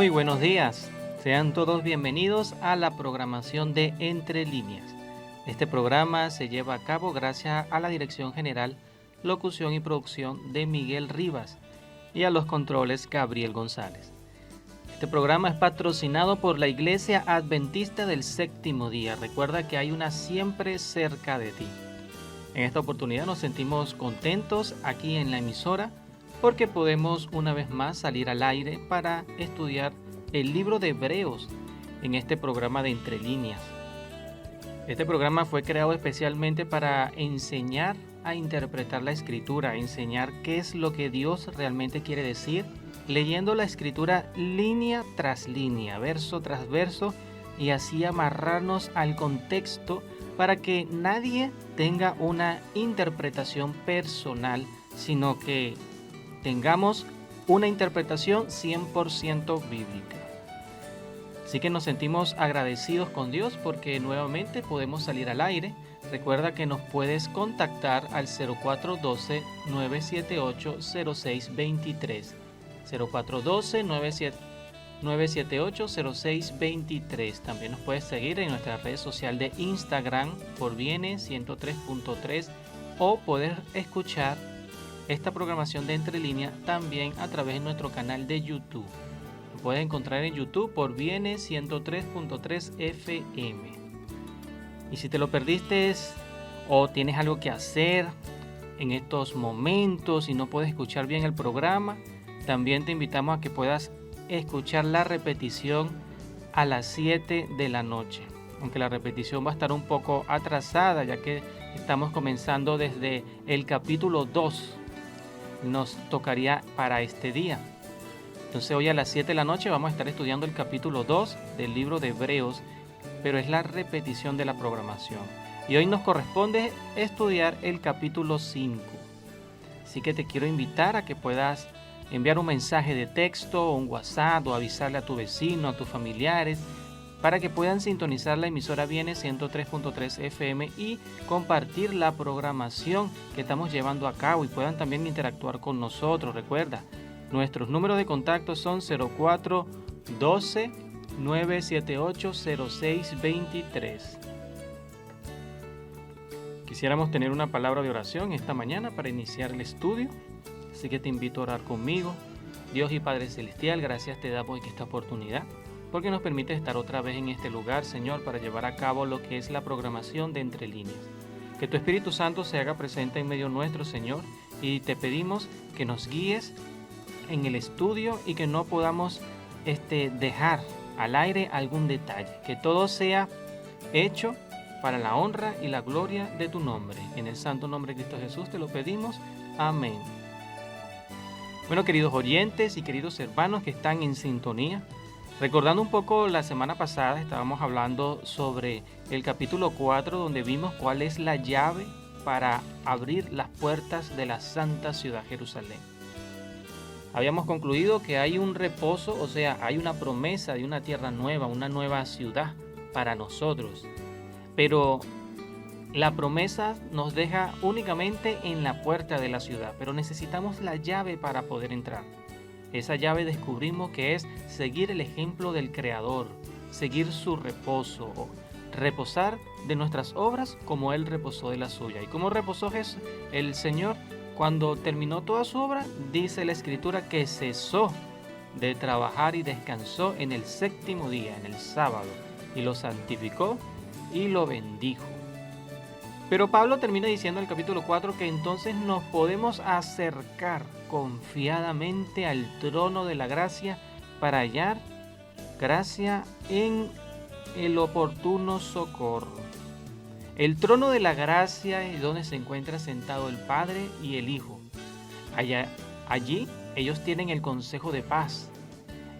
Muy buenos días. Sean todos bienvenidos a la programación de Entre Líneas. Este programa se lleva a cabo gracias a la Dirección General, Locución y Producción de Miguel Rivas y a los controles Gabriel González. Este programa es patrocinado por la Iglesia Adventista del Séptimo Día. Recuerda que hay una siempre cerca de ti. En esta oportunidad nos sentimos contentos aquí en la emisora porque podemos una vez más salir al aire para estudiar el libro de Hebreos en este programa de Entre Líneas. Este programa fue creado especialmente para enseñar a interpretar la Escritura, enseñar qué es lo que Dios realmente quiere decir, leyendo la Escritura línea tras línea, verso tras verso, y así amarrarnos al contexto para que nadie tenga una interpretación personal, sino que tengamos una interpretación 100% bíblica. Así que nos sentimos agradecidos con Dios porque nuevamente podemos salir al aire. Recuerda que nos puedes contactar al 0412-978-0623. 0412-978-0623. También nos puedes seguir en nuestra red social de Instagram por Viene 103.3 o poder escuchar esta programación de Entre Líneas también a través de nuestro canal de YouTube. Lo puedes encontrar en YouTube por Viene 103.3 FM. Y si te lo perdiste o tienes algo que hacer en estos momentos y no puedes escuchar bien el programa, también te invitamos a que puedas escuchar la repetición a las 7 de la noche. Aunque la repetición va a estar un poco atrasada, ya que estamos comenzando desde el capítulo 2. Nos tocaría para este día. Entonces hoy a las 7 de la noche vamos a estar estudiando el capítulo 2 del libro de Hebreos, pero es la repetición de la programación. Y hoy nos corresponde estudiar el capítulo 5. Así que te quiero invitar a que puedas enviar un mensaje de texto, o un WhatsApp, o avisarle a tu vecino, a tus familiares, para que puedan sintonizar la emisora Viene 103.3 FM y compartir la programación que estamos llevando a cabo y puedan también interactuar con nosotros. Recuerda, nuestros números de contacto son 0412-978-0623. Quisiéramos tener una palabra de oración esta mañana para iniciar el estudio, así que te invito a orar conmigo. Dios y Padre Celestial, gracias te damos en esta oportunidad, porque nos permite estar otra vez en este lugar, Señor, para llevar a cabo lo que es la programación de Entre Líneas. Que tu Espíritu Santo se haga presente en medio nuestro, Señor, y te pedimos que nos guíes en el estudio y que no podamos dejar al aire algún detalle. Que todo sea hecho para la honra y la gloria de tu nombre. En el santo nombre de Cristo Jesús te lo pedimos. Amén. Bueno, queridos oyentes y queridos hermanos que están en sintonía, recordando un poco la semana pasada estábamos hablando sobre el capítulo 4 donde vimos cuál es la llave para abrir las puertas de la santa ciudad Jerusalén. Habíamos concluido que hay un reposo, o sea, hay una promesa de una tierra nueva, una nueva ciudad para nosotros. Pero la promesa nos deja únicamente en la puerta de la ciudad, pero necesitamos la llave para poder entrar. Esa llave descubrimos que es seguir el ejemplo del Creador, seguir su reposo, reposar de nuestras obras como Él reposó de la suya. ¿Y cómo reposó el Señor? Cuando terminó toda su obra, dice la Escritura que cesó de trabajar y descansó en el séptimo día, en el sábado, y lo santificó y lo bendijo. Pero Pablo termina diciendo en el capítulo 4 que entonces nos podemos acercar confiadamente al trono de la gracia para hallar gracia en el oportuno socorro. El trono de la gracia es donde se encuentra sentado el Padre y el Hijo. Allí ellos tienen el consejo de paz.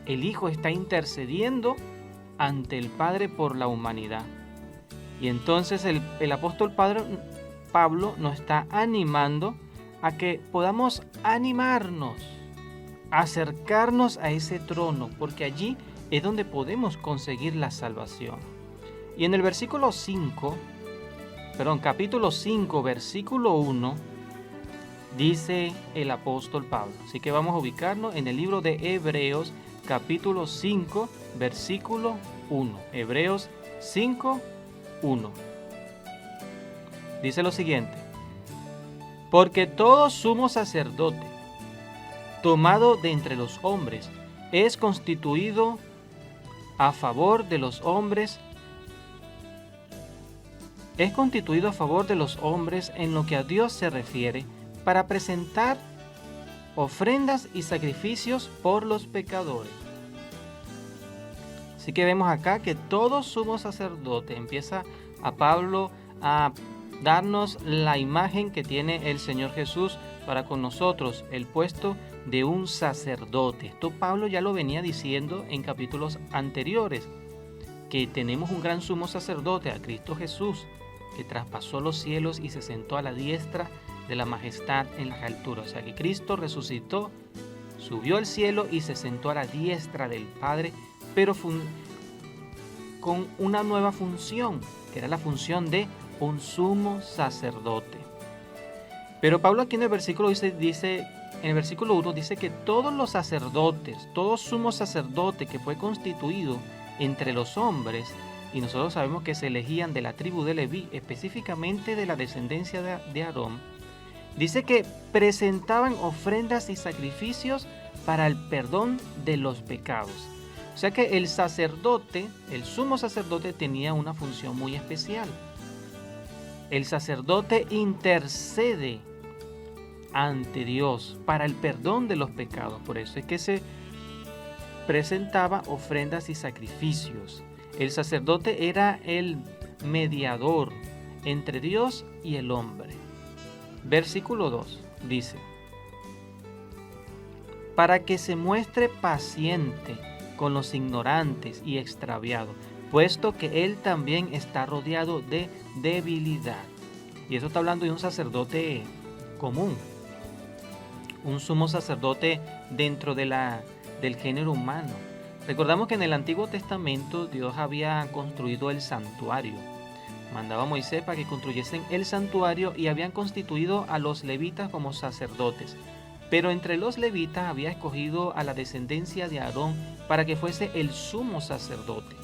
El Hijo está intercediendo ante el Padre por la humanidad. Y entonces el apóstol Pablo nos está animando a que podamos animarnos, acercarnos a ese trono, porque allí es donde podemos conseguir la salvación. Y en el capítulo 5, versículo 1, dice el apóstol Pablo. Así que vamos a ubicarnos en el libro de Hebreos, capítulo 5, versículo 1. Hebreos 5, 1. Dice lo siguiente: porque todo sumo sacerdote, tomado de entre los hombres, es constituido a favor de los hombres, en lo que a Dios se refiere, para presentar ofrendas y sacrificios por los pecadores. Así que vemos acá que todo sumo sacerdote, empieza a Pablo a darnos la imagen que tiene el Señor Jesús para con nosotros, el puesto de un sacerdote. Esto Pablo ya lo venía diciendo en capítulos anteriores, que tenemos un gran sumo sacerdote, a Cristo Jesús, que traspasó los cielos y se sentó a la diestra de la majestad en las alturas. O sea que Cristo resucitó, subió al cielo y se sentó a la diestra del Padre, pero con una nueva función, que era la función de un sumo sacerdote. Pero Pablo aquí en el versículo en el versículo 1 dice que todos los sacerdotes, todo sumo sacerdote que fue constituido entre los hombres, y nosotros sabemos que se elegían de la tribu de Leví, específicamente de la descendencia de Aarón, dice que presentaban ofrendas y sacrificios para el perdón de los pecados. O sea que el sacerdote, el sumo sacerdote, tenía una función muy especial. El sacerdote intercede ante Dios para el perdón de los pecados. Por eso es que se presentaba ofrendas y sacrificios. El sacerdote era el mediador entre Dios y el hombre. Versículo 2 dice: para que se muestre paciente con los ignorantes y extraviados, puesto que él también está rodeado de debilidad. Y eso está hablando de un sacerdote común, un sumo sacerdote dentro del género humano. Recordamos que en el Antiguo Testamento Dios había construido el santuario. Mandaba a Moisés para que construyesen el santuario y habían constituido a los levitas como sacerdotes. Pero entre los levitas había escogido a la descendencia de Aarón para que fuese el sumo sacerdote.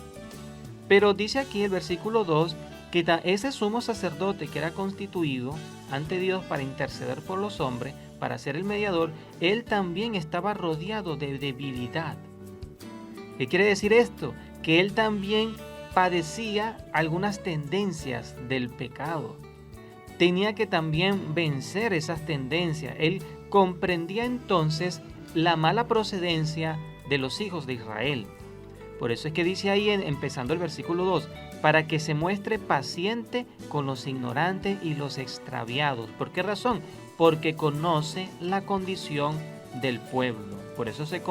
Pero dice aquí el versículo 2 que ese sumo sacerdote que era constituido ante Dios para interceder por los hombres, para ser el mediador, él también estaba rodeado de debilidad. ¿Qué quiere decir esto? Que él también padecía algunas tendencias del pecado. Tenía que también vencer esas tendencias. Él comprendía entonces la mala procedencia de los hijos de Israel. Por eso es que dice ahí, empezando el versículo 2, para que se muestre paciente con los ignorantes y los extraviados. ¿Por qué razón? Porque conoce la condición del pueblo. Por eso se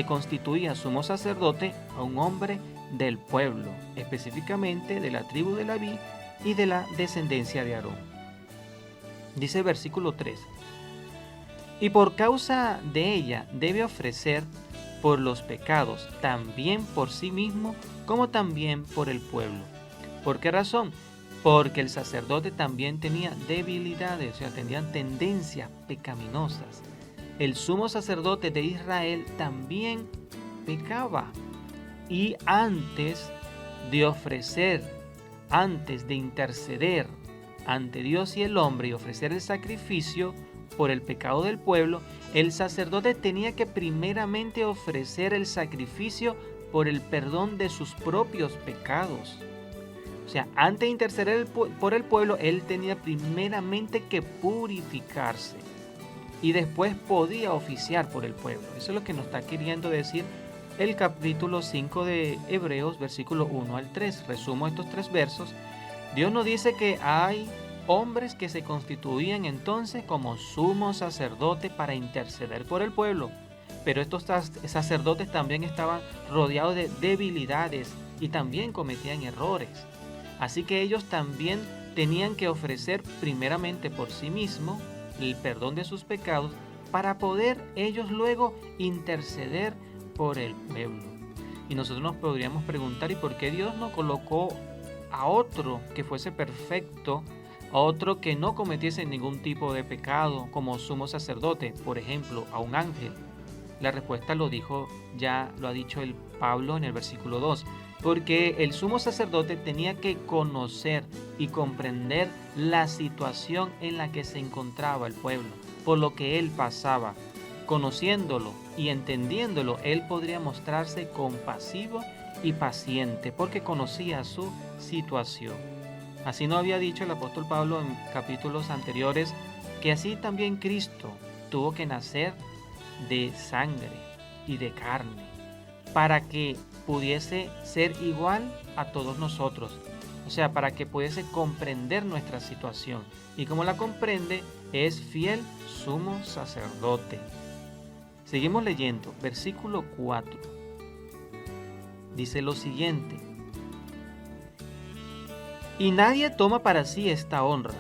constituía sumo sacerdote a un hombre del pueblo, específicamente de la tribu de Leví y de la descendencia de Aarón. Dice el versículo 3: y por causa de ella debe ofrecer por los pecados, también por sí mismo, como también por el pueblo. ¿Por qué razón? Porque el sacerdote también tenía debilidades, o sea, tenían tendencias pecaminosas. El sumo sacerdote de Israel también pecaba. Y antes de ofrecer, antes de interceder ante Dios y el hombre y ofrecer el sacrificio por el pecado del pueblo, el sacerdote tenía que primeramente ofrecer el sacrificio por el perdón de sus propios pecados. O sea, antes de interceder por el pueblo, él tenía primeramente que purificarse y después podía oficiar por el pueblo. Eso es lo que nos está queriendo decir el capítulo 5 de Hebreos, versículo 1 al 3. Resumo estos 3 versos. Dios nos dice que hay hombres que se constituían entonces como sumo sacerdote para interceder por el pueblo, pero estos sacerdotes también estaban rodeados de debilidades y también cometían errores. Así que ellos también tenían que ofrecer primeramente por sí mismos el perdón de sus pecados para poder ellos luego interceder por el pueblo. Y nosotros nos podríamos preguntar, ¿y por qué Dios no colocó a otro que fuese perfecto, a otro que no cometiese ningún tipo de pecado como sumo sacerdote, por ejemplo, a un ángel? La respuesta ya lo ha dicho el Pablo en el versículo 2, porque el sumo sacerdote tenía que conocer y comprender la situación en la que se encontraba el pueblo, por lo que él pasaba. Conociéndolo y entendiéndolo, él podría mostrarse compasivo y paciente, porque conocía su situación. Así nos había dicho el apóstol Pablo en capítulos anteriores, que así también Cristo tuvo que nacer de sangre y de carne, para que pudiese ser igual a todos nosotros, o sea, para que pudiese comprender nuestra situación. Y como la comprende, es fiel sumo sacerdote. Seguimos leyendo, versículo 4. Dice lo siguiente: y nadie toma para sí esta honra,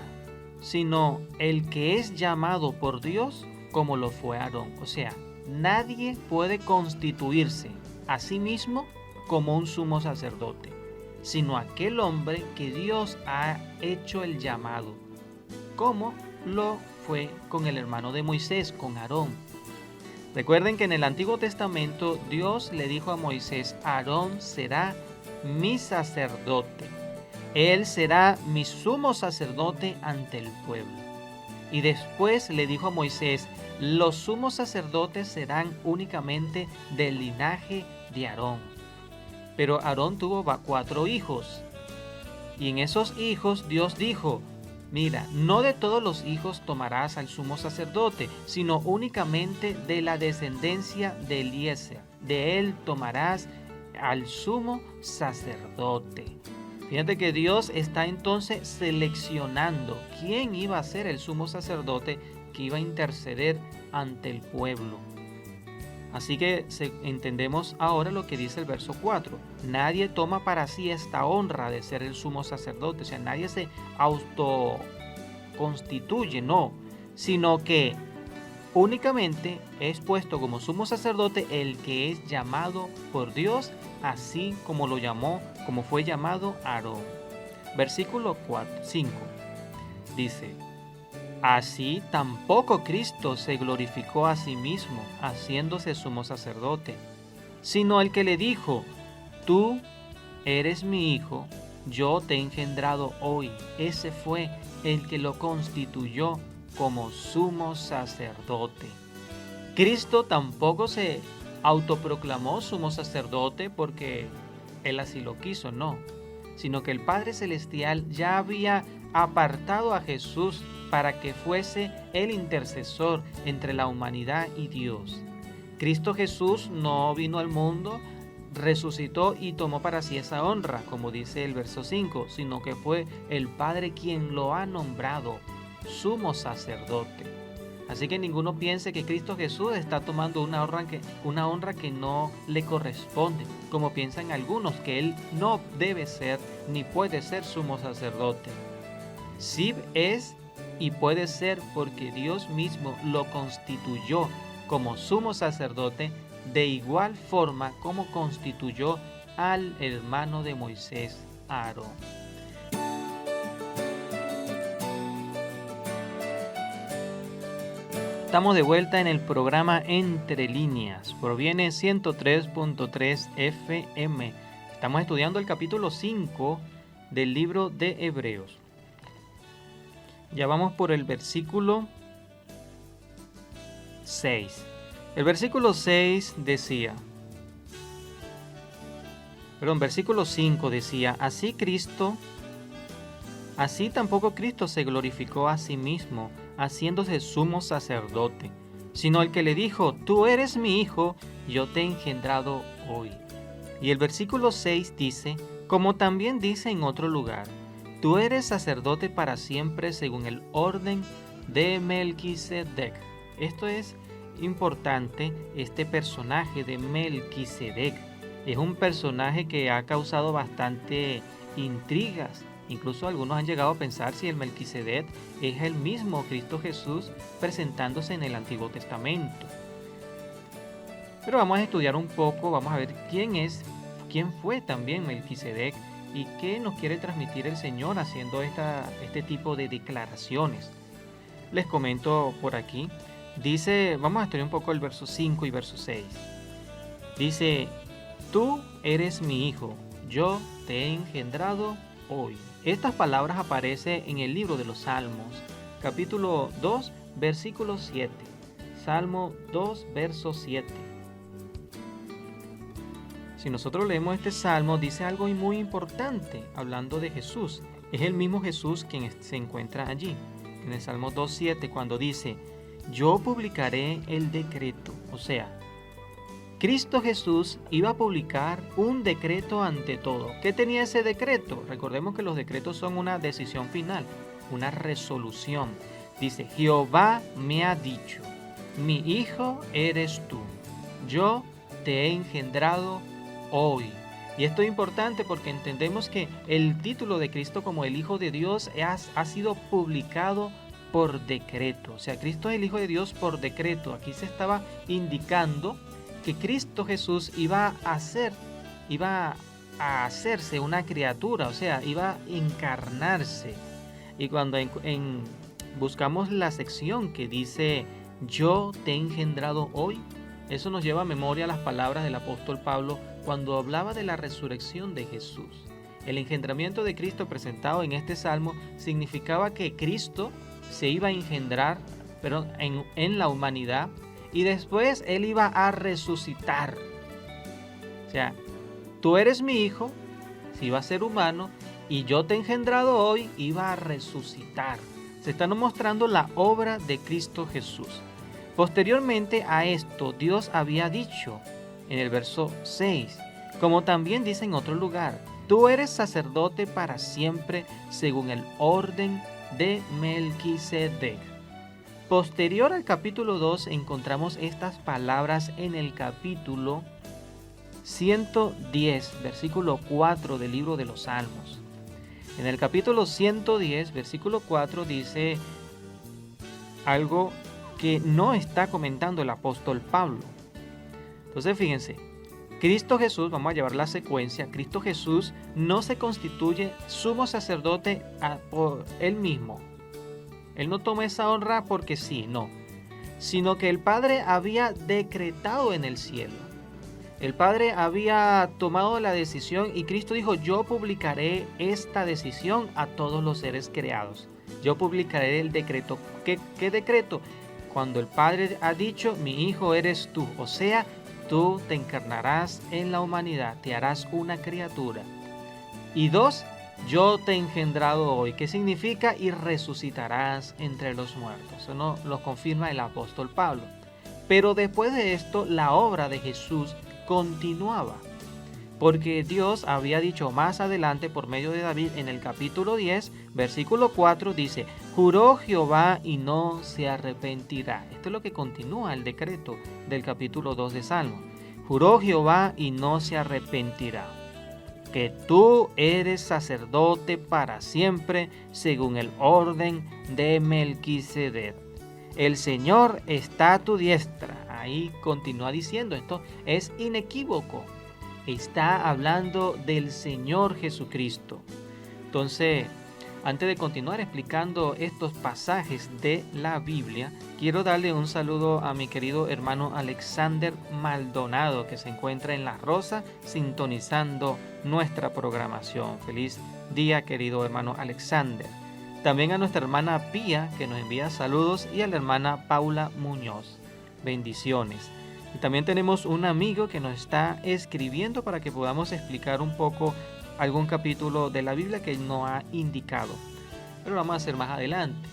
sino el que es llamado por Dios, como lo fue Aarón. O sea, nadie puede constituirse a sí mismo como un sumo sacerdote, sino aquel hombre que Dios ha hecho el llamado, como lo fue con el hermano de Moisés, con Aarón. Recuerden que en el Antiguo Testamento Dios le dijo a Moisés: Aarón será mi sacerdote, él será mi sumo sacerdote ante el pueblo. Y después le dijo a Moisés: los sumos sacerdotes serán únicamente del linaje de Aarón. Pero Aarón tuvo 4 hijos, y en esos hijos Dios dijo: mira, no de todos los hijos tomarás al sumo sacerdote, sino únicamente de la descendencia de Eliezer. De él tomarás al sumo sacerdote. Fíjate que Dios está entonces seleccionando quién iba a ser el sumo sacerdote que iba a interceder ante el pueblo. Así que entendemos ahora lo que dice el verso 4. Nadie toma para sí esta honra de ser el sumo sacerdote. O sea, nadie se autoconstituye, no. Sino que únicamente es puesto como sumo sacerdote el que es llamado por Dios, así como lo llamó, como fue llamado Aarón. Versículo 5 dice: así tampoco Cristo se glorificó a sí mismo, haciéndose sumo sacerdote, sino el que le dijo: tú eres mi hijo, yo te he engendrado hoy. Ese fue el que lo constituyó como sumo sacerdote. Cristo tampoco se autoproclamó sumo sacerdote porque él así lo quiso, no, sino que el Padre Celestial ya había apartado a Jesús para que fuese el intercesor entre la humanidad y Dios. Cristo Jesús no vino al mundo, resucitó y tomó para sí esa honra, como dice el verso 5, sino que fue el Padre quien lo ha nombrado sumo sacerdote. Así que ninguno piense que Cristo Jesús está tomando una honra que no le corresponde, como piensan algunos, que Él no debe ser ni puede ser sumo sacerdote. Sí es y puede ser porque Dios mismo lo constituyó como sumo sacerdote, de igual forma como constituyó al hermano de Moisés, Aarón. Estamos de vuelta en el programa Entre Líneas. Proviene 103.3 FM. Estamos estudiando el capítulo 5 del libro de Hebreos. Ya vamos por el versículo 6. El versículo 6 decía, versículo 5 decía: así tampoco Cristo se glorificó a sí mismo, haciéndose sumo sacerdote, sino el que le dijo: tú eres mi hijo, yo te he engendrado hoy. Y el versículo 6 dice, como también dice en otro lugar: tú eres sacerdote para siempre según el orden de Melquisedec. Esto es importante, este personaje de Melquisedec. Es un personaje que ha causado bastante intrigas. Incluso algunos han llegado a pensar si el Melquisedec es el mismo Cristo Jesús presentándose en el Antiguo Testamento. Pero vamos a estudiar un poco, vamos a ver quién fue también Melquisedec y qué nos quiere transmitir el Señor haciendo este tipo de declaraciones. Les comento por aquí. Dice, vamos a estudiar un poco el verso 5 y verso 6. Dice, tú eres mi hijo, yo te he engendrado hoy. Estas palabras aparecen en el libro de los Salmos, capítulo 2, versículo 7. Salmo 2, verso 7. Si nosotros leemos este salmo, dice algo muy importante, hablando de Jesús. Es el mismo Jesús quien se encuentra allí, en el Salmo 2.7, cuando dice, yo publicaré el decreto. O sea, Cristo Jesús iba a publicar un decreto ante todo. ¿Qué tenía ese decreto? Recordemos que los decretos son una decisión final, una resolución. Dice, Jehová me ha dicho, mi hijo eres tú, yo te he engendrado hoy. Y esto es importante porque entendemos que el título de Cristo como el Hijo de Dios ha sido publicado por decreto. O sea, Cristo es el Hijo de Dios por decreto. Aquí se estaba indicando que Cristo Jesús iba a hacerse una criatura, o sea, iba a encarnarse. Y cuando buscamos la sección que dice, yo te he engendrado hoy, eso nos lleva a memoria las palabras del apóstol Pablo cuando hablaba de la resurrección de Jesús. El engendramiento de Cristo presentado en este salmo significaba que Cristo se iba a engendrar en la humanidad y después Él iba a resucitar. O sea, tú eres mi hijo, si iba a ser humano, y yo te he engendrado hoy, iba a resucitar. Se está mostrando la obra de Cristo Jesús. Posteriormente a esto, Dios había dicho en el verso 6, como también dice en otro lugar, tú eres sacerdote para siempre según el orden de Melquisedec. Posterior al capítulo 2 encontramos estas palabras en el capítulo 110, versículo 4 del libro de los Salmos. En el capítulo 110, versículo 4 dice algo que no está comentando el apóstol Pablo. Entonces fíjense, Cristo Jesús, vamos a llevar la secuencia, Cristo Jesús no se constituye sumo sacerdote por Él mismo. Él no toma esa honra porque sí, no, sino que el Padre había decretado en el cielo. El Padre había tomado la decisión y Cristo dijo, yo publicaré esta decisión a todos los seres creados. Yo publicaré el decreto. ¿Qué decreto? Cuando el Padre ha dicho, mi hijo eres tú, o sea, tú te encarnarás en la humanidad, te harás una criatura. Y 2, yo te he engendrado hoy. ¿Qué significa? Y resucitarás entre los muertos. Eso no lo confirma el apóstol Pablo. Pero después de esto, la obra de Jesús continuaba. Porque Dios había dicho más adelante por medio de David en el capítulo 10, versículo 4, dice, juró Jehová y no se arrepentirá. Esto es lo que continúa el decreto del capítulo 2 de Salmo. Juró Jehová y no se arrepentirá, que tú eres sacerdote para siempre según el orden de Melquisedec. El Señor está a tu diestra. Ahí continúa diciendo, esto es inequívoco. Está hablando del Señor Jesucristo. Entonces, antes de continuar explicando estos pasajes de la Biblia, quiero darle un saludo a mi querido hermano Alexander Maldonado, que se encuentra en La Rosa, sintonizando nuestra programación. Feliz día, querido hermano Alexander. También a nuestra hermana Pía, que nos envía saludos, y a la hermana Paula Muñoz. Bendiciones. Y también tenemos un amigo que nos está escribiendo para que podamos explicar un poco algún capítulo de la Biblia que él no ha indicado. Pero lo vamos a hacer más adelante.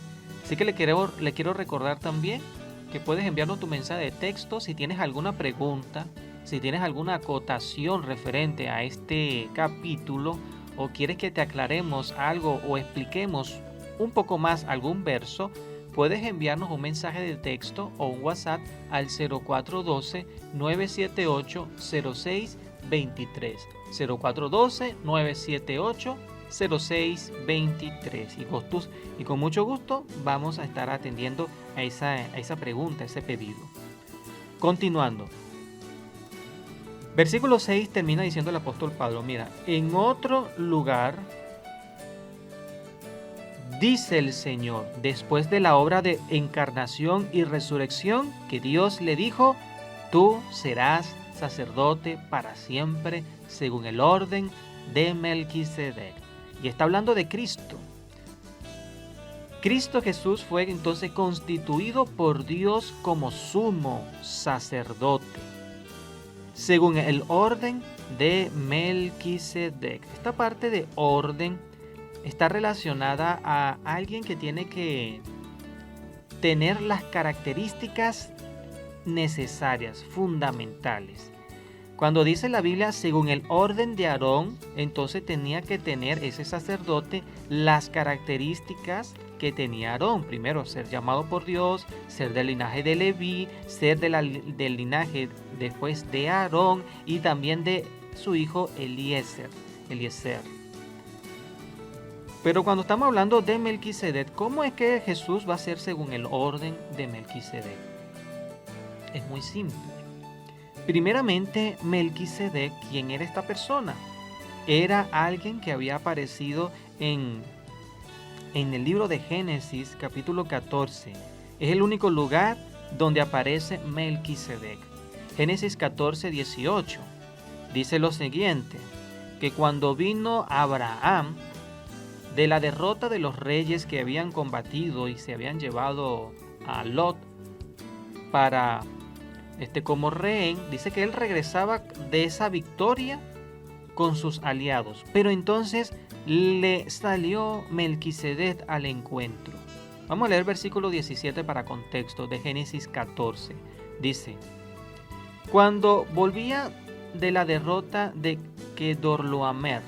Así que le quiero recordar también que puedes enviarnos tu mensaje de texto si tienes alguna pregunta, si tienes alguna acotación referente a este capítulo o quieres que te aclaremos algo o expliquemos un poco más algún verso. Puedes enviarnos un mensaje de texto o un WhatsApp al 0412-978-0623. 0412-978-0623. Y con mucho gusto vamos a estar atendiendo a esa pregunta, a ese pedido. Continuando. Versículo 6 termina diciendo el apóstol Pablo, mira, en otro lugar dice el Señor, después de la obra de encarnación y resurrección, que Dios le dijo, tú serás sacerdote para siempre, según el orden de Melquisedec. Y está hablando de Cristo. Cristo Jesús fue entonces constituido por Dios como sumo sacerdote, según el orden de Melquisedec. Esta parte de orden está relacionada a alguien que tiene que tener las características necesarias, fundamentales. Cuando dice la Biblia según el orden de Aarón, entonces tenía que tener ese sacerdote las características que tenía Aarón. Primero, ser llamado por Dios, ser del linaje de Leví, ser del linaje después de Aarón y también de su hijo Eliezer. Pero cuando estamos hablando de Melquisedec, ¿cómo es que Jesús va a ser según el orden de Melquisedec? Es muy simple. Primeramente, Melquisedec, ¿quién era esta persona? Era alguien que había aparecido en el libro de Génesis, capítulo 14. Es el único lugar donde aparece Melquisedec. Génesis 14, 18. Dice lo siguiente, que cuando vino Abraham de la derrota de los reyes que habían combatido y se habían llevado a Lot para como rehén, dice que él regresaba de esa victoria con sus aliados, pero entonces le salió Melquisedec al encuentro. Vamos a leer versículo 17 para contexto de Génesis 14. Dice, cuando volvía de la derrota de Kedorlaomer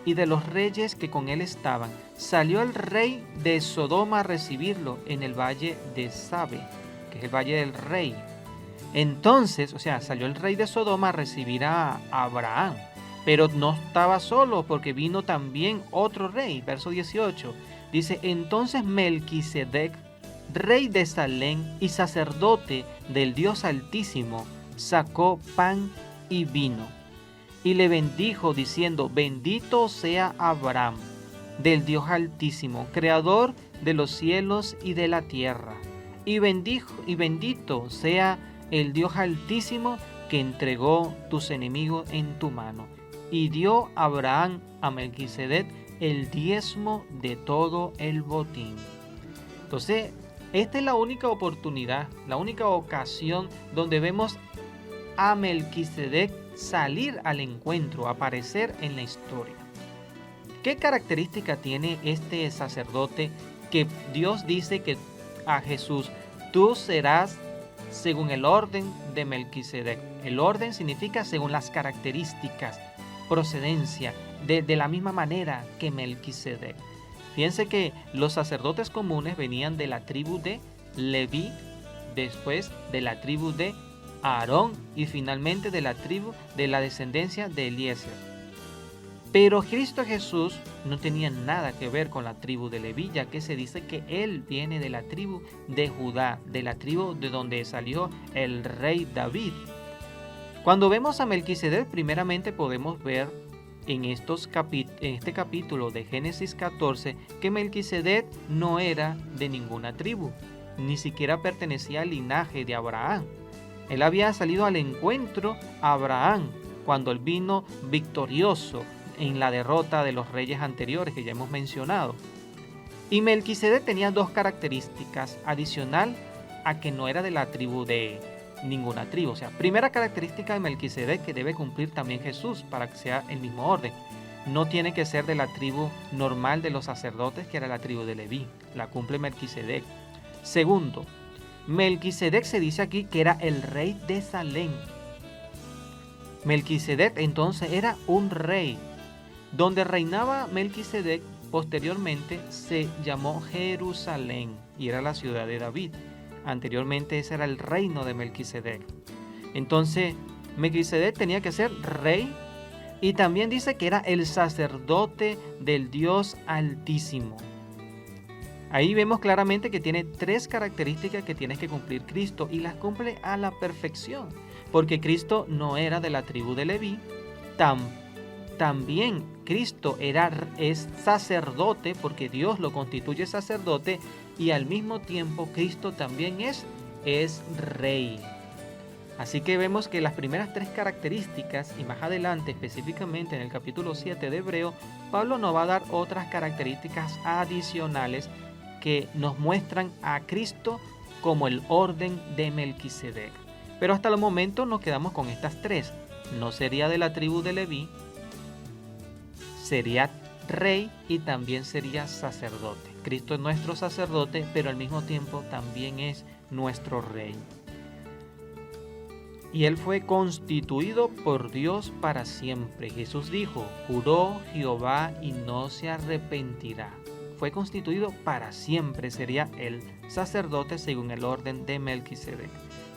y de los reyes que con él estaban, salió el rey de Sodoma a recibirlo en el valle de Sabe, que es el valle del rey. Entonces, salió el rey de Sodoma a recibir a Abraham, pero no estaba solo porque vino también otro rey. Verso 18 dice, entonces Melquisedec, rey de Salem y sacerdote del Dios Altísimo, sacó pan y vino y le bendijo diciendo, bendito sea Abraham del Dios Altísimo, creador de los cielos y de la tierra, y bendito sea el Dios Altísimo que entregó tus enemigos en tu mano. Y dio Abraham a Melquisedec el diezmo de todo el botín. Entonces, esta es la única oportunidad, la única ocasión donde vemos a Melquisedec salir al encuentro, aparecer en la historia. ¿Qué característica tiene este sacerdote que Dios dice que a Jesús, tú serás según el orden de Melquisedec? El orden significa según las características, procedencia, de la misma manera que Melquisedec. Fíjense que los sacerdotes comunes venían de la tribu de Leví, después de la tribu de Aarón y finalmente de la tribu de la descendencia de Eliezer. Pero Cristo Jesús no tenía nada que ver con la tribu de Leví, ya que se dice que él viene de la tribu de Judá, de la tribu de donde salió el rey David. Cuando vemos a Melquisedec, primeramente podemos ver en este capítulo de Génesis 14 que Melquisedec no era de ninguna tribu, ni siquiera pertenecía al linaje de Abraham. Él había salido al encuentro a Abraham cuando él vino victorioso en la derrota de los reyes anteriores que ya hemos mencionado. Y Melquisedec tenía dos características adicional a que no era de la tribu de ninguna tribu. Primera característica de Melquisedec que debe cumplir también Jesús para que sea el mismo orden. No tiene que ser de la tribu normal de los sacerdotes, que era la tribu de Leví. La cumple Melquisedec. Segundo, Melquisedec se dice aquí que era el rey de Salem. Melquisedec entonces era un rey. Donde reinaba Melquisedec posteriormente se llamó Jerusalén y era la ciudad de David. Anteriormente ese era el reino de Melquisedec. Entonces Melquisedec tenía que ser rey y también dice que era el sacerdote del Dios Altísimo. Ahí vemos claramente que tiene tres características que tiene que cumplir Cristo y las cumple a la perfección, porque Cristo no era de la tribu de Leví, también Cristo es sacerdote, porque Dios lo constituye sacerdote, y al mismo tiempo Cristo también es rey. Así que vemos que las primeras tres características, y más adelante específicamente en el capítulo 7 de Hebreo, Pablo nos va a dar otras características adicionales que nos muestran a Cristo como el orden de Melquisedec. Pero hasta el momento nos quedamos con estas tres. No sería de la tribu de Leví, sería rey y también sería sacerdote. Cristo es nuestro sacerdote, pero al mismo tiempo también es nuestro rey. Y él fue constituido por Dios para siempre. Jesús dijo, juró Jehová y no se arrepentirá. Fue constituido para siempre, sería el sacerdote según el orden de Melquisedec.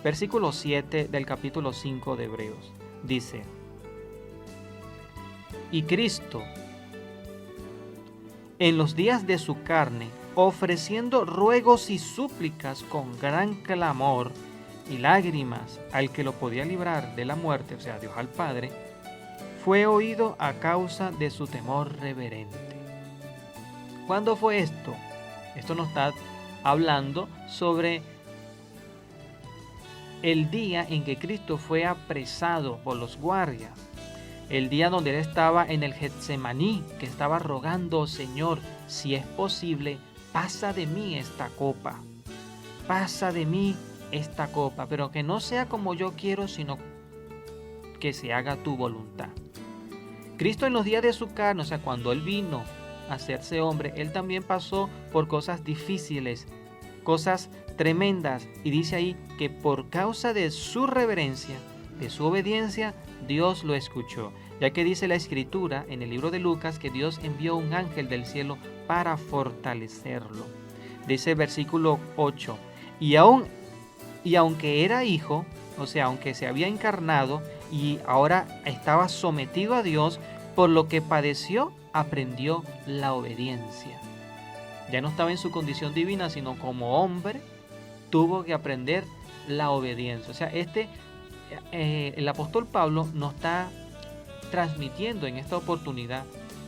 Versículo 7 del capítulo 5 de Hebreos dice, y Cristo, en los días de su carne, ofreciendo ruegos y súplicas con gran clamor y lágrimas al que lo podía librar de la muerte, o sea, Dios al Padre, fue oído a causa de su temor reverente. ¿Cuándo fue esto? Esto nos está hablando sobre el día en que Cristo fue apresado por los guardias. El día donde él estaba en el Getsemaní, que estaba rogando, Señor, si es posible, pasa de mí esta copa. Pasa de mí esta copa, pero que no sea como yo quiero, sino que se haga tu voluntad. Cristo en los días de su carne, o sea, cuando él vino a hacerse hombre, él también pasó por cosas difíciles, cosas tremendas, y dice ahí que por causa de su reverencia, de su obediencia, Dios lo escuchó, ya que dice la Escritura en el libro de Lucas que Dios envió un ángel del cielo para fortalecerlo. Dice versículo 8, y aunque era hijo, o sea, aunque se había encarnado y ahora estaba sometido a Dios, por lo que padeció, aprendió la obediencia. Ya no estaba en su condición divina, sino como hombre, tuvo que aprender la obediencia. O sea, el apóstol Pablo nos está transmitiendo en esta oportunidad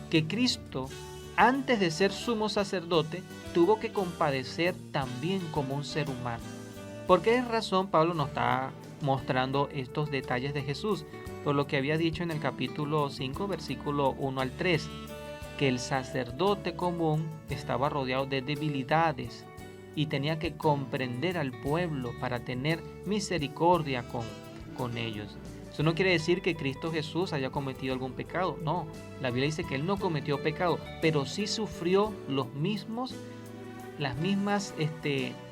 que Cristo, antes de ser sumo sacerdote, tuvo que compadecer también como un ser humano. ¿Por qué razón Pablo nos está mostrando estos detalles de Jesús? Por lo que había dicho en el capítulo 5, versículo 1 al 3, que el sacerdote común estaba rodeado de debilidades y tenía que comprender al pueblo para tener misericordia con ellos. Eso no quiere decir que Cristo Jesús haya cometido algún pecado, no. La Biblia dice que él no cometió pecado, pero sí sufrió las mismas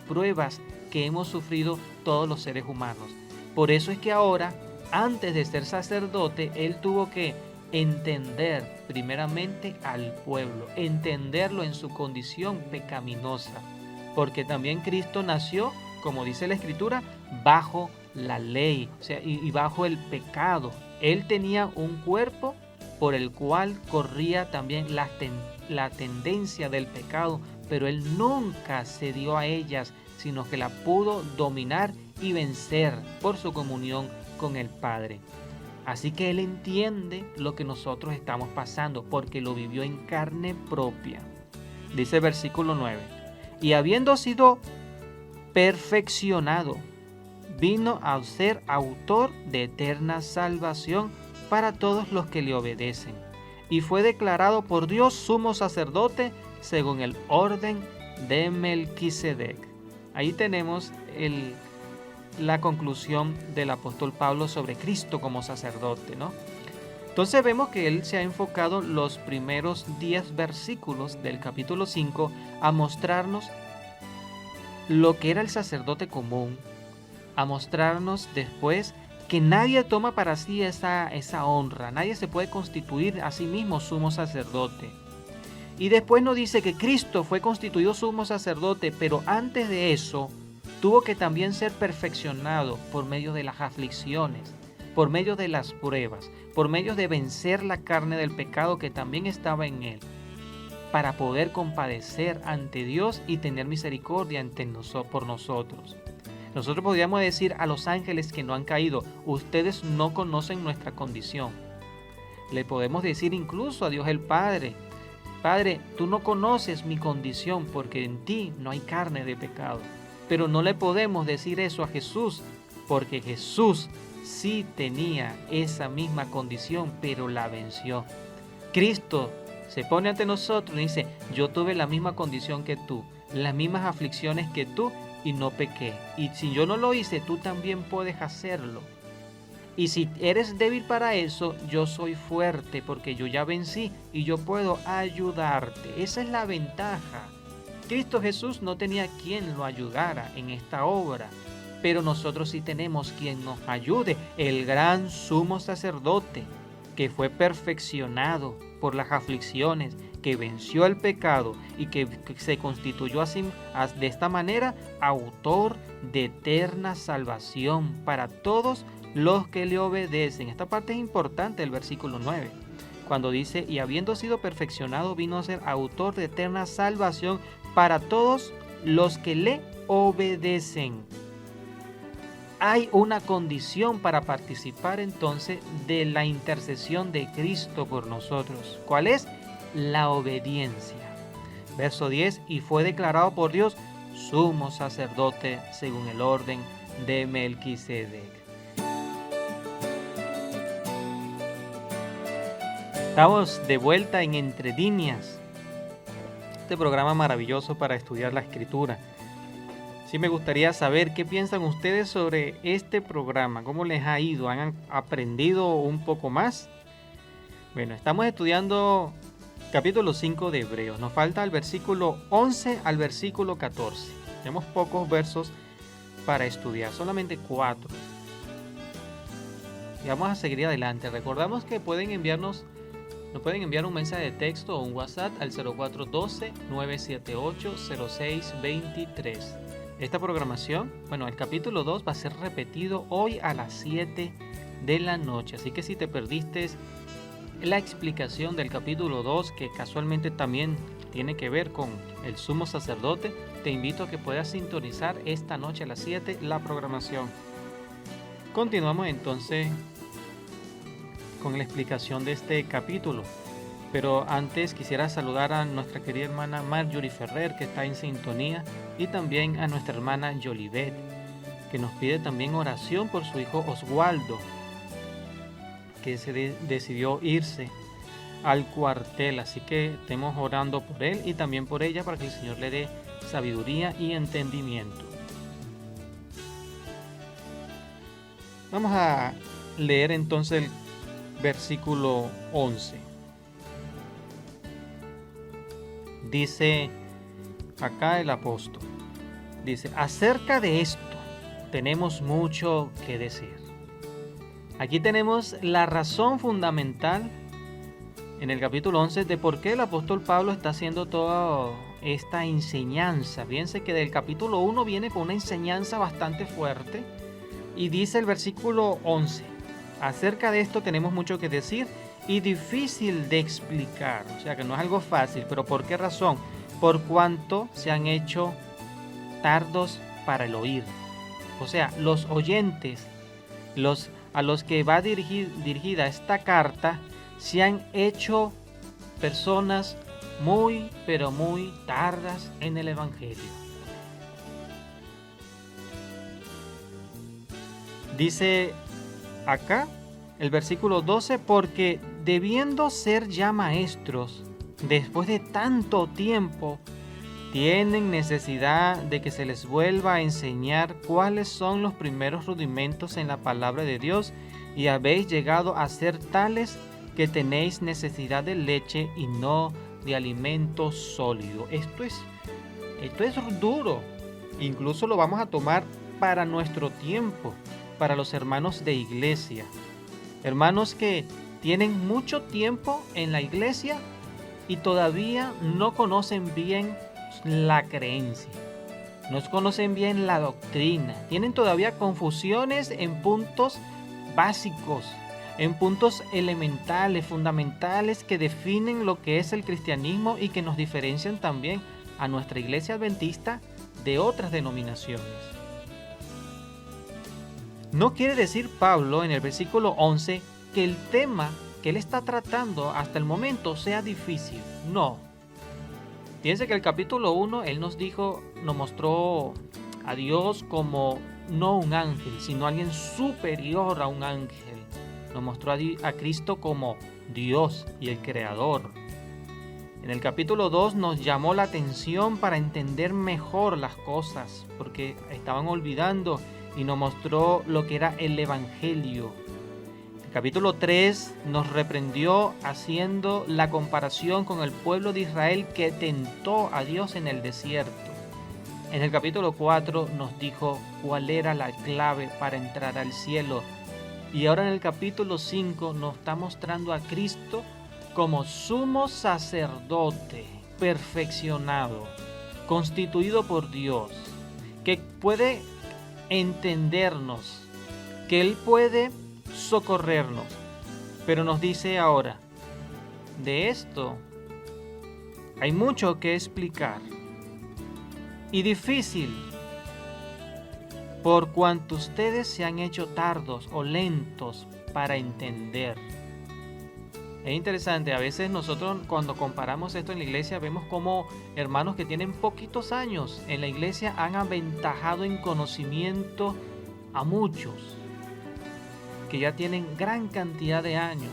pruebas que hemos sufrido todos los seres humanos. Por eso es que ahora, antes de ser sacerdote, él tuvo que entender primeramente al pueblo, entenderlo en su condición pecaminosa, porque también Cristo nació, como dice la Escritura, bajo la ley, o sea, y bajo el pecado. Él tenía un cuerpo por el cual corría también la tendencia del pecado, pero él nunca cedió a ellas, sino que la pudo dominar y vencer por su comunión con el Padre. Así que él entiende lo que nosotros estamos pasando, porque lo vivió en carne propia. Dice el versículo 9, y habiendo sido perfeccionado, vino a ser autor de eterna salvación para todos los que le obedecen, y fue declarado por Dios sumo sacerdote según el orden de Melquisedec. Ahí tenemos la conclusión del apóstol Pablo sobre Cristo como sacerdote, ¿no? Entonces vemos que él se ha enfocado los primeros 10 versículos del capítulo 5 a mostrarnos lo que era el sacerdote común, a mostrarnos después que nadie toma para sí esa honra, nadie se puede constituir a sí mismo sumo sacerdote. Y después nos dice que Cristo fue constituido sumo sacerdote, pero antes de eso tuvo que también ser perfeccionado por medio de las aflicciones, por medio de las pruebas, por medio de vencer la carne del pecado que también estaba en él, para poder compadecer ante Dios y tener misericordia por nosotros. Nosotros podríamos decir a los ángeles que no han caído, ustedes no conocen nuestra condición. Le podemos decir incluso a Dios el Padre: Padre, tú no conoces mi condición porque en ti no hay carne de pecado. Pero no le podemos decir eso a Jesús, porque Jesús sí tenía esa misma condición, pero la venció. Cristo se pone ante nosotros y dice: yo tuve la misma condición que tú, las mismas aflicciones que tú, y no pequé. Y si yo no lo hice, tú también puedes hacerlo. Y si eres débil para eso, yo soy fuerte porque yo ya vencí y yo puedo ayudarte. Esa es la ventaja. Cristo Jesús no tenía quien lo ayudara en esta obra, pero nosotros sí tenemos quien nos ayude, el gran sumo sacerdote, que fue perfeccionado por las aflicciones, que venció el pecado y que se constituyó así, de esta manera, autor de eterna salvación para todos los que le obedecen. Esta parte es importante, el versículo 9, cuando dice: y habiendo sido perfeccionado, vino a ser autor de eterna salvación para todos los que le obedecen. Hay una condición para participar entonces de la intercesión de Cristo por nosotros. ¿Cuál es? La obediencia. Verso 10: y fue declarado por Dios sumo sacerdote según el orden de Melquisedec. Estamos de vuelta en Entre Líneas, este programa maravilloso para estudiar la Escritura. Sí, me gustaría saber qué piensan ustedes sobre este programa, cómo les ha ido, han aprendido un poco más. Bueno, estamos estudiando capítulo 5 de Hebreos, nos falta el versículo 11 al versículo 14. Tenemos pocos versos para estudiar, solamente 4. Y vamos a seguir adelante. Recordamos que nos pueden enviar un mensaje de texto o un WhatsApp al 0412-978-0623. Esta programación, el capítulo 2 va a ser repetido hoy a las 7 de la noche. Así que si te perdiste la explicación del capítulo 2, que casualmente también tiene que ver con el sumo sacerdote, te invito a que puedas sintonizar esta noche a las 7 la programación. Continuamos entonces con la explicación de este capítulo. Pero antes quisiera saludar a nuestra querida hermana Marjorie Ferrer, que está en sintonía, y también a nuestra hermana Yolivet, que nos pide también oración por su hijo Oswaldo, que se decidió irse al cuartel. Así que estemos orando por él y también por ella, para que el Señor le dé sabiduría y entendimiento. Vamos a leer entonces el versículo 11. Dice acá el apóstol, dice: acerca de esto tenemos mucho que decir. Aquí tenemos la razón fundamental en el capítulo 11 de por qué el apóstol Pablo está haciendo toda esta enseñanza. Fíjense que del capítulo 1 viene con una enseñanza bastante fuerte y dice el versículo 11: acerca de esto tenemos mucho que decir y difícil de explicar. O sea que no es algo fácil. ¿Pero por qué razón? Por cuanto se han hecho tardos para el oír. O sea, los oyentes, a los que va dirigida esta carta, se han hecho personas muy, pero muy tardas en el Evangelio. Dice acá el versículo 12: porque debiendo ser ya maestros, después de tanto tiempo, tienen necesidad de que se les vuelva a enseñar cuáles son los primeros rudimentos en la palabra de Dios, y habéis llegado a ser tales que tenéis necesidad de leche y no de alimento sólido. Esto es duro. Incluso lo vamos a tomar para nuestro tiempo, para los hermanos de iglesia. Hermanos que tienen mucho tiempo en la iglesia y todavía no conocen bien la creencia, no conocen bien la doctrina, tienen todavía confusiones en puntos básicos, en puntos elementales, fundamentales, que definen lo que es el cristianismo y que nos diferencian también a nuestra iglesia adventista de otras denominaciones. No quiere decir Pablo en el versículo 11 que el tema que Él está tratando hasta el momento sea difícil. No. Fíjense que el capítulo 1, Él nos mostró a Dios como no un ángel, sino alguien superior a un ángel. Nos mostró a Cristo como Dios y el Creador. En el capítulo 2 nos llamó la atención para entender mejor las cosas, porque estaban olvidando, y nos mostró lo que era el Evangelio. El capítulo 3 nos reprendió haciendo la comparación con el pueblo de Israel que tentó a Dios en el desierto. En el capítulo 4 nos dijo cuál era la clave para entrar al cielo. Y ahora en el capítulo 5 nos está mostrando a Cristo como sumo sacerdote perfeccionado, constituido por Dios, que puede entendernos, que Él puede socorrernos. Pero nos dice ahora, de esto hay mucho que explicar y difícil, por cuanto ustedes se han hecho tardos o lentos para entender. Es interesante, a veces nosotros cuando comparamos esto en la iglesia vemos como hermanos que tienen poquitos años en la iglesia han aventajado en conocimiento a muchos que ya tienen gran cantidad de años,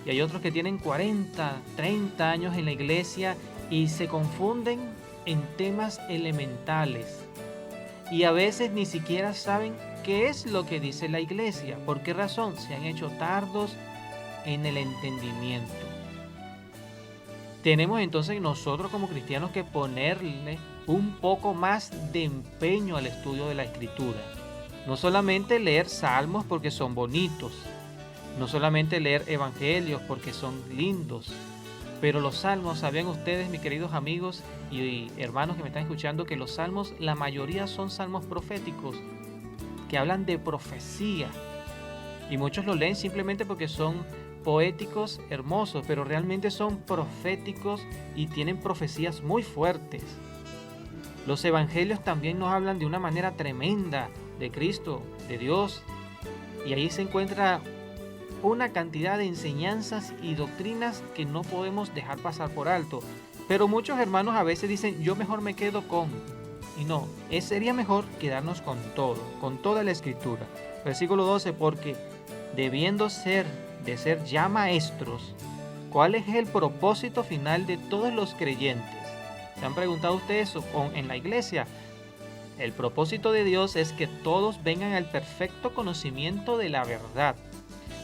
y hay otros que tienen 40, 30 años en la iglesia y se confunden en temas elementales y a veces ni siquiera saben qué es lo que dice la iglesia. ¿Por qué razón? Se han hecho tardos en el entendimiento. Tenemos entonces nosotros como cristianos que ponerle un poco más de empeño al estudio de la Escritura. No solamente leer salmos porque son bonitos, no solamente leer evangelios porque son lindos, pero los salmos, ¿sabían ustedes, mis queridos amigos y hermanos que me están escuchando, que los salmos, la mayoría son salmos proféticos, que hablan de profecía? Y muchos lo leen simplemente porque son poéticos, hermosos, pero realmente son proféticos y tienen profecías muy fuertes. Los evangelios también nos hablan de una manera tremenda de Cristo, de Dios, y ahí se encuentra una cantidad de enseñanzas y doctrinas que no podemos dejar pasar por alto. Pero muchos hermanos a veces dicen, yo mejor me quedo con, y no, sería mejor quedarnos con todo, con toda la Escritura. Versículo 12, porque debiendo de ser ya maestros, ¿cuál es el propósito final de todos los creyentes? ¿Se han preguntado ustedes eso en la iglesia? El propósito de Dios es que todos vengan al perfecto conocimiento de la verdad.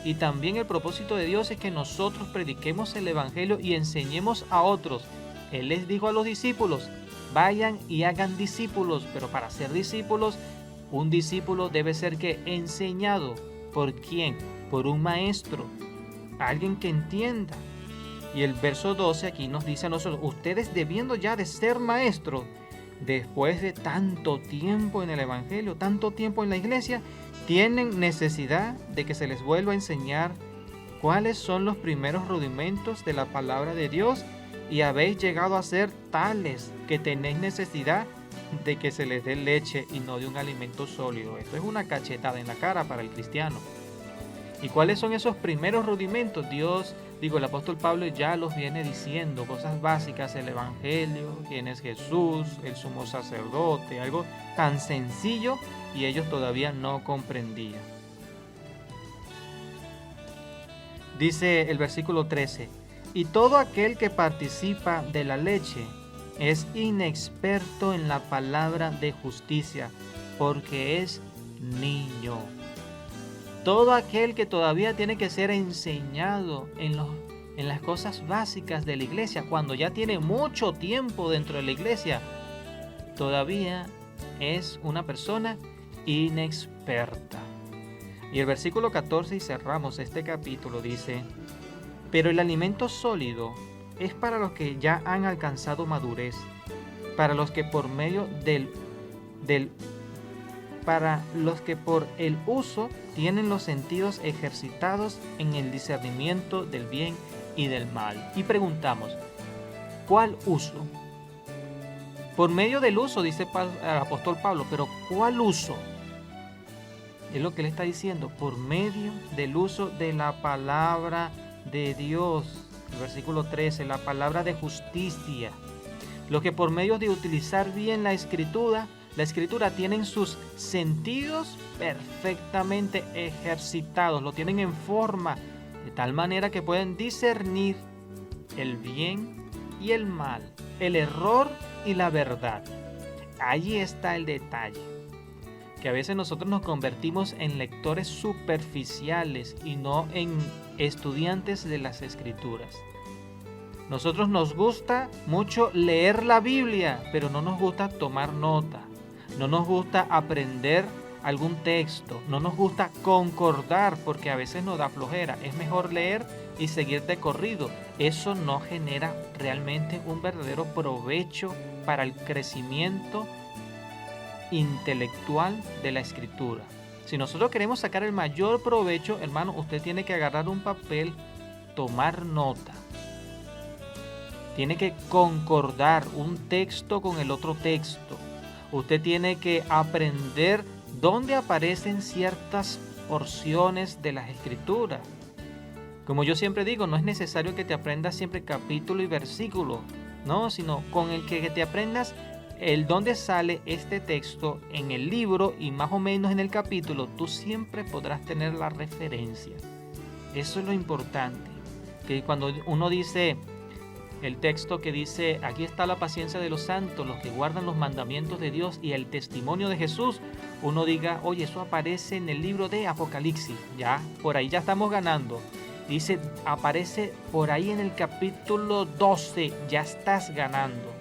Y también el propósito de Dios es que nosotros prediquemos el Evangelio y enseñemos a otros. Él les dijo a los discípulos, vayan y hagan discípulos, pero para ser discípulos, un discípulo debe ser que enseñado. ¿Por quién? Por un maestro, alguien que entienda. Y el verso 12 aquí nos dice a nosotros, ustedes debiendo ya de ser maestros, después de tanto tiempo en el Evangelio, tanto tiempo en la iglesia, tienen necesidad de que se les vuelva a enseñar cuáles son los primeros rudimentos de la palabra de Dios, y habéis llegado a ser tales que tenéis necesidad de que se les dé leche y no de un alimento sólido. Esto es una cachetada en la cara para el cristiano. ¿Y cuáles son esos primeros rudimentos? El apóstol Pablo ya los viene diciendo, cosas básicas, el Evangelio, quién es Jesús, el sumo sacerdote, algo tan sencillo, y ellos todavía no comprendían. Dice el versículo 13, y todo aquel que participa de la leche es inexperto en la palabra de justicia, porque es niño. Todo aquel que todavía tiene que ser enseñado en las cosas básicas de la iglesia, cuando ya tiene mucho tiempo dentro de la iglesia, todavía es una persona inexperta. Y el versículo 14, y cerramos este capítulo, dice, pero el alimento sólido es para los que ya han alcanzado madurez, para los que por medio para los que por el uso tienen los sentidos ejercitados en el discernimiento del bien y del mal. Y preguntamos, ¿cuál uso? Por medio del uso, dice el apóstol Pablo, pero ¿cuál uso? Es lo que él está diciendo, por medio del uso de la palabra de Dios. El versículo 13, la palabra de justicia. Los que por medio de utilizar bien la escritura tienen sus sentidos perfectamente ejercitados, lo tienen en forma, de tal manera que pueden discernir el bien y el mal, el error y la verdad. Allí está el detalle, que a veces nosotros nos convertimos en lectores superficiales y no en estudiantes de las escrituras. Nosotros nos gusta mucho leer la Biblia, pero no nos gusta tomar nota, no nos gusta aprender algún texto, no nos gusta concordar porque a veces nos da flojera. Es mejor leer y seguir de corrido. Eso no genera realmente un verdadero provecho para el crecimiento intelectual de la escritura. Si nosotros queremos sacar el mayor provecho, hermano, usted tiene que agarrar un papel, tomar nota. Tiene que concordar un texto con el otro texto. Usted tiene que aprender dónde aparecen ciertas porciones de las escrituras. Como yo siempre digo, no es necesario que te aprendas siempre capítulo y versículo, no, sino con el que te aprendas el dónde sale este texto en el libro y más o menos en el capítulo, tú siempre podrás tener la referencia. Eso es lo importante, que cuando uno dice el texto que dice, aquí está la paciencia de los santos, los que guardan los mandamientos de Dios y el testimonio de Jesús, uno diga, oye, eso aparece en el libro de Apocalipsis, ya, por ahí ya estamos ganando. Dice, aparece por ahí en el capítulo 12, ya estás ganando.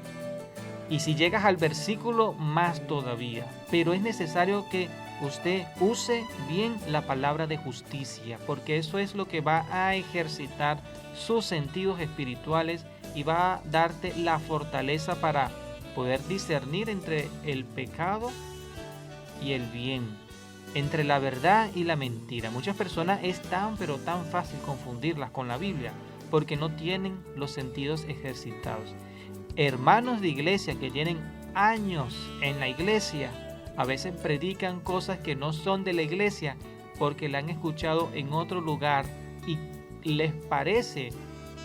Y si llegas al versículo, más todavía. Pero es necesario que usted use bien la palabra de justicia, porque eso es lo que va a ejercitar sus sentidos espirituales y va a darte la fortaleza para poder discernir entre el pecado y el bien, entre la verdad y la mentira. Muchas personas es tan fácil confundirlas con la Biblia porque no tienen los sentidos ejercitados. Hermanos de iglesia que tienen años en la iglesia a veces predican cosas que no son de la iglesia porque la han escuchado en otro lugar y les parece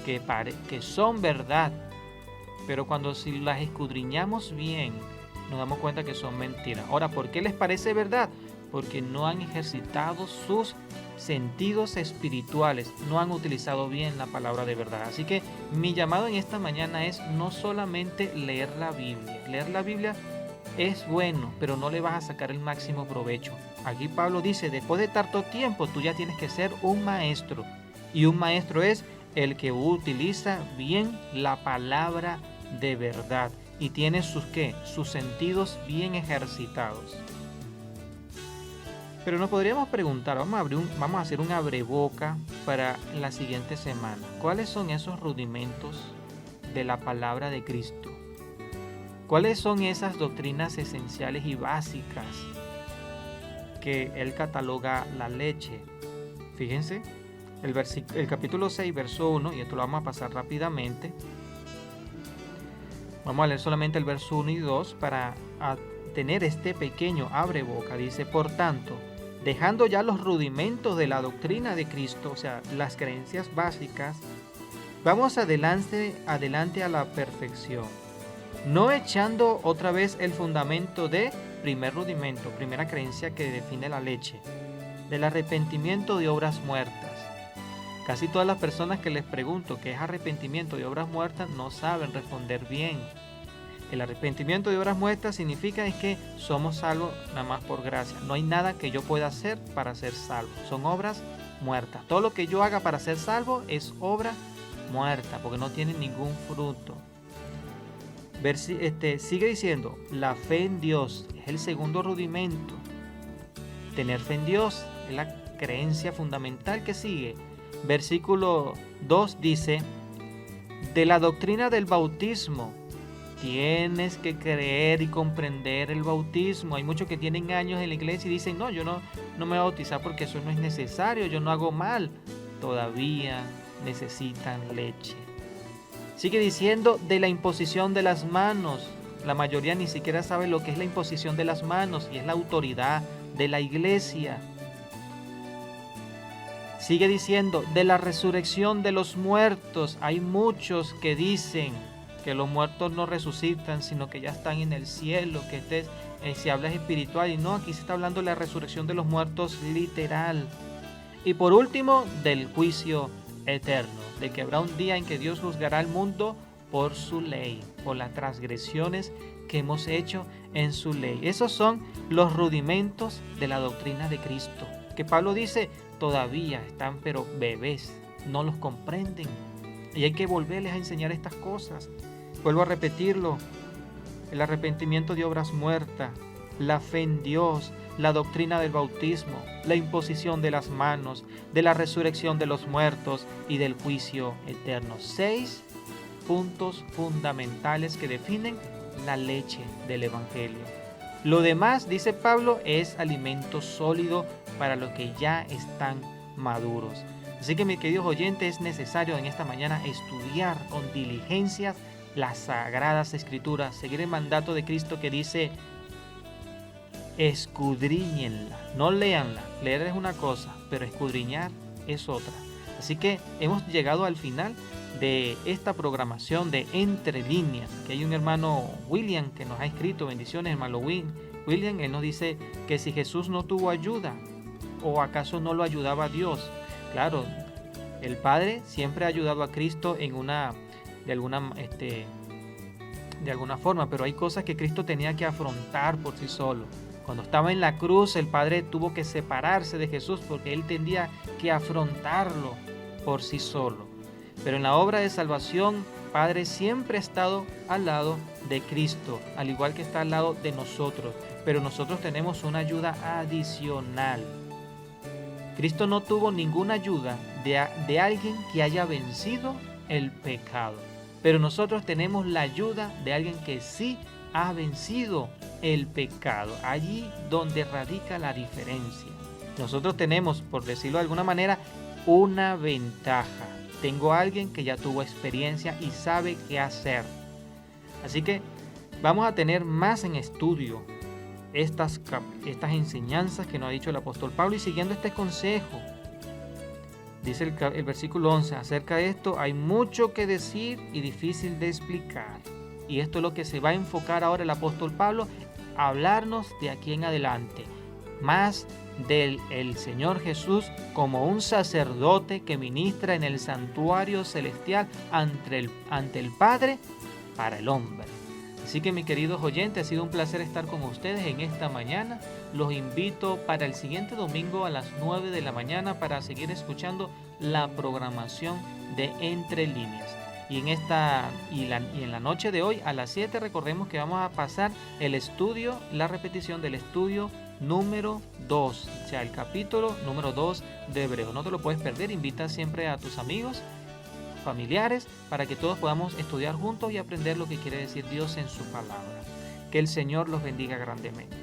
que son verdad, pero cuando si las escudriñamos bien nos damos cuenta que son mentiras. Ahora, ¿por qué les parece verdad? Porque no han ejercitado sus sentidos espirituales, no han utilizado bien la palabra de verdad. Así que mi llamado en esta mañana es no solamente leer la Biblia. Leer la Biblia es bueno, pero no le vas a sacar el máximo provecho. Aquí Pablo dice, después de tanto tiempo, tú ya tienes que ser un maestro. Y un maestro es el que utiliza bien la palabra de verdad y tiene sus sentidos bien ejercitados. Pero nos podríamos preguntar, vamos a hacer un abreboca para la siguiente semana. ¿Cuáles son esos rudimentos de la palabra de Cristo? ¿Cuáles son esas doctrinas esenciales y básicas que él cataloga la leche? Fíjense, el capítulo 6, verso 1, y esto lo vamos a pasar rápidamente. Vamos a leer solamente el verso 1 y 2 para tener este pequeño abreboca. Dice, por tanto, dejando ya los rudimentos de la doctrina de Cristo, o sea, las creencias básicas, vamos adelante a la perfección, no echando otra vez el fundamento de primer rudimento, primera creencia que define la leche, del arrepentimiento de obras muertas. Casi todas las personas que les pregunto qué es arrepentimiento de obras muertas no saben responder bien. El arrepentimiento de obras muertas significa es que somos salvos nada más por gracia. No hay nada que yo pueda hacer para ser salvo. Son obras muertas. Todo lo que yo haga para ser salvo es obra muerta porque no tiene ningún fruto. Sigue diciendo, la fe en Dios es el segundo rudimento. Tener fe en Dios es la creencia fundamental que sigue. Versículo 2 dice, de la doctrina del bautismo, tienes que creer y comprender el bautismo. Hay muchos que tienen años en la iglesia y dicen, no, yo no me voy a bautizar porque eso no es necesario, yo no hago mal. Todavía necesitan leche. Sigue diciendo de la imposición de las manos. La mayoría ni siquiera sabe lo que es la imposición de las manos y es la autoridad de la iglesia. Sigue diciendo, de la resurrección de los muertos. Hay muchos que dicen que los muertos no resucitan, sino que ya están en el cielo, que si hablas espiritual. Y no, aquí se está hablando de la resurrección de los muertos literal. Y por último, del juicio eterno, de que habrá un día en que Dios juzgará al mundo por su ley, por las transgresiones que hemos hecho en su ley. Esos son los rudimentos de la doctrina de Cristo, que Pablo dice, todavía están pero bebés, no los comprenden. Y hay que volverles a enseñar estas cosas. Vuelvo a repetirlo, el arrepentimiento de obras muertas, la fe en Dios, la doctrina del bautismo, la imposición de las manos, de la resurrección de los muertos y del juicio eterno. 6 puntos fundamentales que definen la leche del Evangelio. Lo demás, dice Pablo, es alimento sólido para los que ya están maduros. Así que, mis queridos oyentes, es necesario en esta mañana estudiar con diligencia las Sagradas Escrituras, seguir el mandato de Cristo que dice, escudriñenla, no léanla. Leer es una cosa, pero escudriñar es otra. Así que hemos llegado al final de esta programación de Entre Líneas, que hay un hermano William que nos ha escrito, bendiciones hermano William, él nos dice que si Jesús no tuvo ayuda, o acaso no lo ayudaba Dios. Claro, el Padre siempre ha ayudado a Cristo de alguna forma, pero hay cosas que Cristo tenía que afrontar por sí solo. Cuando estaba en la cruz, el Padre tuvo que separarse de Jesús porque Él tenía que afrontarlo por sí solo. Pero en la obra de salvación, Padre siempre ha estado al lado de Cristo, al igual que está al lado de nosotros. Pero nosotros tenemos una ayuda adicional. Cristo no tuvo ninguna ayuda de alguien que haya vencido el pecado. Pero nosotros tenemos la ayuda de alguien que sí ha vencido el pecado. Allí donde radica la diferencia. Nosotros tenemos, por decirlo de alguna manera, una ventaja. Tengo a alguien que ya tuvo experiencia y sabe qué hacer. Así que vamos a tener más en estudio estas enseñanzas que nos ha dicho el apóstol Pablo, y siguiendo este consejo. Dice el versículo 11, acerca de esto hay mucho que decir y difícil de explicar. Y esto es lo que se va a enfocar ahora el apóstol Pablo, a hablarnos de aquí en adelante, más del Señor Jesús como un sacerdote que ministra en el santuario celestial ante el Padre para el hombre. Así que, mis queridos oyentes, ha sido un placer estar con ustedes en esta mañana. Los invito para el siguiente domingo a las 9 de la mañana para seguir escuchando la programación de Entre Líneas. Y en la noche de hoy a las 7 recordemos que vamos a pasar la repetición del estudio número 2, o sea, el capítulo número 2 de Hebreos. No te lo puedes perder, invita siempre a tus amigos, familiares, para que todos podamos estudiar juntos y aprender lo que quiere decir Dios en su palabra. Que el Señor los bendiga grandemente.